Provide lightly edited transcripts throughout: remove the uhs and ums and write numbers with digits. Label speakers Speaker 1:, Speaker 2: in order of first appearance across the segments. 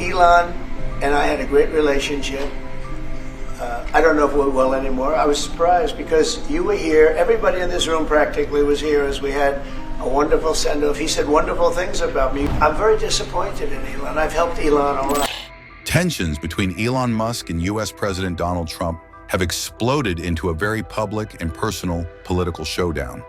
Speaker 1: Elon and I had a great relationship. I don't know if we're well anymore. I was surprised because you were here. Everybody in this room practically was here as we had a wonderful send-off. He said wonderful things about me. I'm very disappointed in Elon. I've helped Elon a lot.
Speaker 2: Tensions between Elon Musk and U.S. President Donald Trump have exploded into a very public and personal political showdown.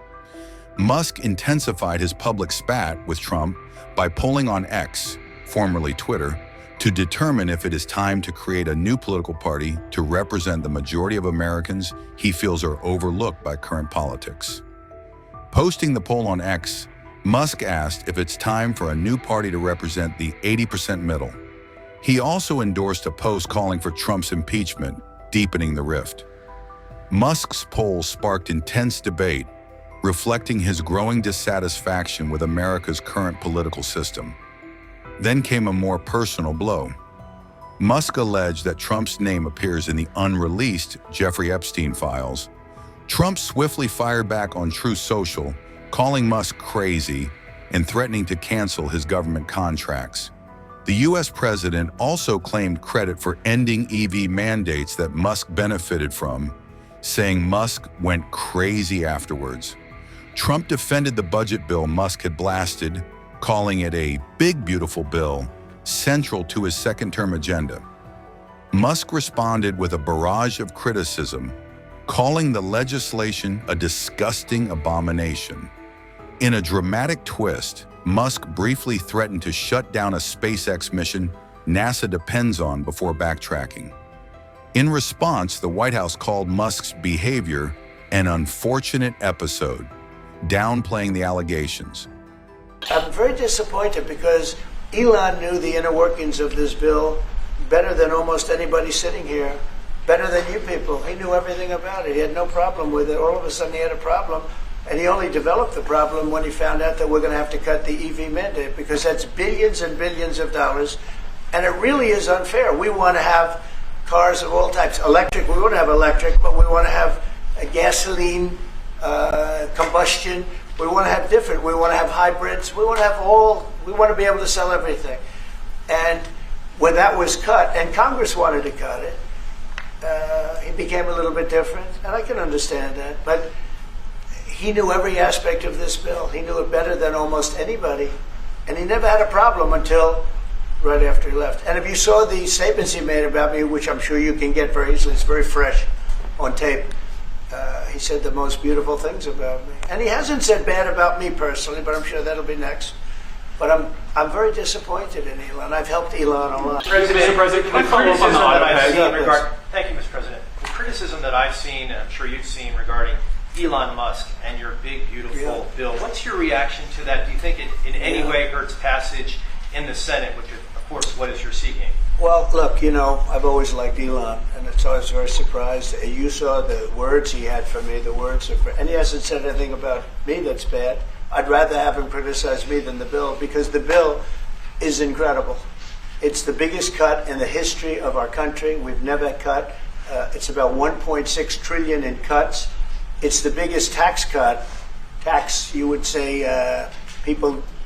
Speaker 2: Musk intensified his public spat with Trump by polling on X, formerly Twitter, to determine if it is time to create a new political party to represent the majority of Americans he feels are overlooked by current politics. Posting the poll on X, Musk asked if it's time for a new party to represent the 80% middle. He also endorsed a post calling for Trump's impeachment, deepening the rift. Musk's poll sparked intense debate, reflecting his growing dissatisfaction with America's current political system. Then came a more personal blow. Musk alleged that Trump's name appears in the unreleased Jeffrey Epstein files. Trump swiftly fired back on Truth Social, calling Musk crazy and threatening to cancel his government contracts. The U.S. president also claimed credit for ending EV mandates that Musk benefited from, saying Musk went crazy afterwards. Trump defended the budget bill Musk had blasted, calling it a big, beautiful bill, central to his second-term agenda. Musk responded with a barrage of criticism, calling the legislation a disgusting abomination. In a dramatic twist, Musk briefly threatened to shut down a SpaceX mission NASA depends on before backtracking. In response, the White House called Musk's behavior an unfortunate episode, downplaying the allegations.
Speaker 1: I'm very disappointed because Elon knew the inner workings of this bill better than almost anybody sitting here, better than you people. He knew everything about it. He had no problem with it. All of a sudden he had a problem, and he only developed the problem when he found out that we're going to have to cut the EV mandate, because that's billions and billions of dollars, and it really is unfair. We want to have cars of all types. Electric, we want to have electric, but we want to have a gasoline, combustion. We want to have different. We want to have hybrids. We want to have all. We want to be able to sell everything. And when that was cut, and Congress wanted to cut it, it became a little bit different. And I can understand that. But he knew every aspect of this bill. He knew it better than almost anybody. And he never had a problem until right after he left. And if you saw the statements he made about me, which I'm sure you can get very easily, it's very fresh on tape. He said the most beautiful things about me. And he hasn't said bad about me personally, but I'm sure that'll be next. But I'm very disappointed in Elon. I've helped Elon a lot.
Speaker 3: Mr. President, can I follow up on the
Speaker 1: autopay?
Speaker 3: Thank you, Mr. President. The criticism that I've seen, and I'm sure you've seen, regarding Elon Musk and your big, beautiful bill, what's your reaction to that? Do you think it in any way hurts passage in the Senate, which, of course, what is you're seeking?
Speaker 1: Well, look, you know, I've always liked Elon, and it's always very surprised. You saw the words he had for me, the words of, and he hasn't said anything about me that's bad. I'd rather have him criticize me than the bill, because the bill is incredible. It's the biggest cut in the history of our country. We've never cut. It's about 1.6 trillion in cuts. It's the biggest tax cut. You would say,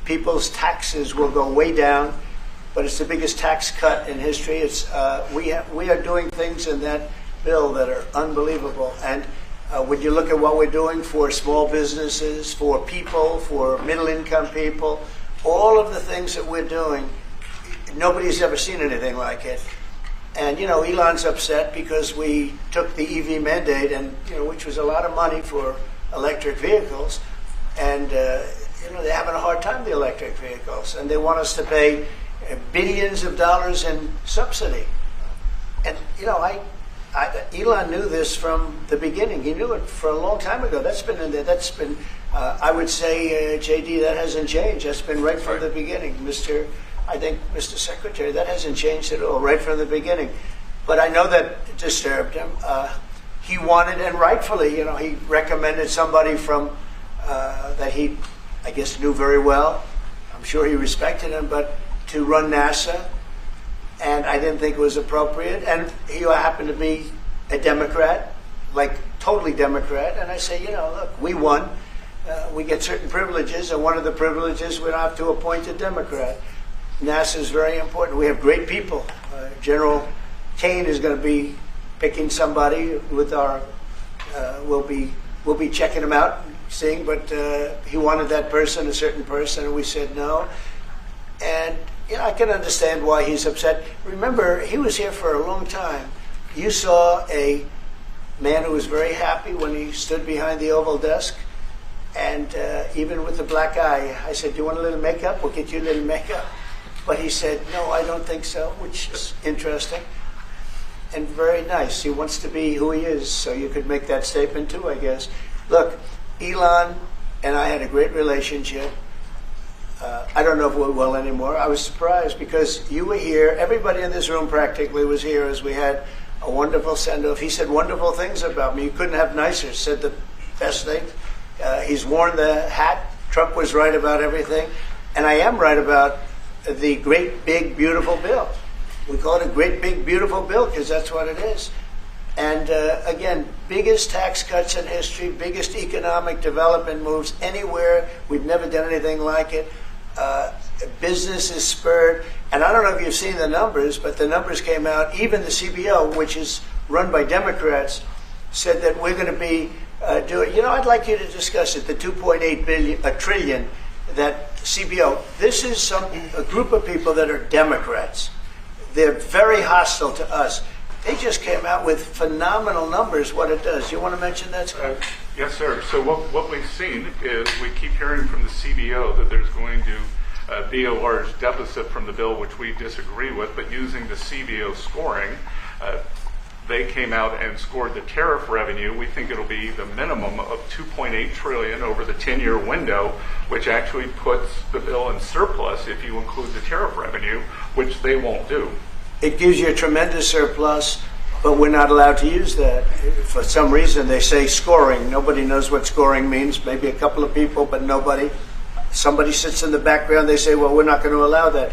Speaker 1: people's taxes will go way down. But it's the biggest tax cut in history. It's we are doing things in that bill that are unbelievable. And when you look at what we're doing for small businesses, for people, for middle-income people, all of the things that we're doing, nobody's ever seen anything like it. And you know, Elon's upset because we took the EV mandate, and you know, which was a lot of money for electric vehicles, and you know, they're having a hard time, the electric vehicles, and they want us to pay billions of dollars in subsidy. And you know, Elon knew this from the beginning. He knew it for a long time ago. That's been in there. That's been, I would say, JD, that hasn't changed. That's been right from the beginning. Mr. Secretary, that hasn't changed at all, right from the beginning. But I know that disturbed him. He wanted, and rightfully, you know, he recommended somebody from that he, I guess, knew very well. I'm sure he respected him, but to run NASA, and I didn't think it was appropriate. And he happened to be a Democrat, like totally Democrat. And I say, you know, look, we won. We get certain privileges, and one of the privileges we don't have to appoint a Democrat. NASA is very important. We have great people. General Kane is going to be picking somebody with our. We'll be checking him out, seeing. But he wanted that person, a certain person, and we said no. And I can understand why he's upset. Remember, he was here for a long time. You saw a man who was very happy when he stood behind the Oval desk. And even with the black eye, I said, do you want a little makeup? We'll get you a little makeup. But he said, no, I don't think so, which is interesting and very nice. He wants to be who he is, so you could make that statement too, I guess. Look, Elon and I had a great relationship. I don't know if we're well anymore. I was surprised because you were here. Everybody in this room practically was here as we had a wonderful send-off. He said wonderful things about me. You couldn't have nicer. Said the best thing. He's worn the hat. Trump was right about everything. And I am right about the great, big, beautiful bill. We call it a great, big, beautiful bill because that's what it is. And again, biggest tax cuts in history, biggest economic development moves anywhere. We've never done anything like it. Business is spurred. And I don't know if you've seen the numbers, but the numbers came out. Even the CBO, which is run by Democrats, said that we're going to be doing, I'd like you to discuss it, the 2.8 trillion, that CBO. This is a group of people that are Democrats. They're very hostile to us. They just came out with phenomenal numbers, what it does. You want to mention that, Scott?
Speaker 4: Yes, sir. So what we've seen is we keep hearing from the CBO that there's going to be a large deficit from the bill, which we disagree with, but using the CBO scoring, they came out and scored the tariff revenue. We think it'll be the minimum of $2.8 trillion over the 10-year window, which actually puts the bill in surplus if you include the tariff revenue, which they won't do.
Speaker 1: It gives you a tremendous surplus, but we're not allowed to use that. For some reason, they say scoring. Nobody knows what scoring means. Maybe a couple of people, but nobody. Somebody sits in the background. They say, well, we're not going to allow that.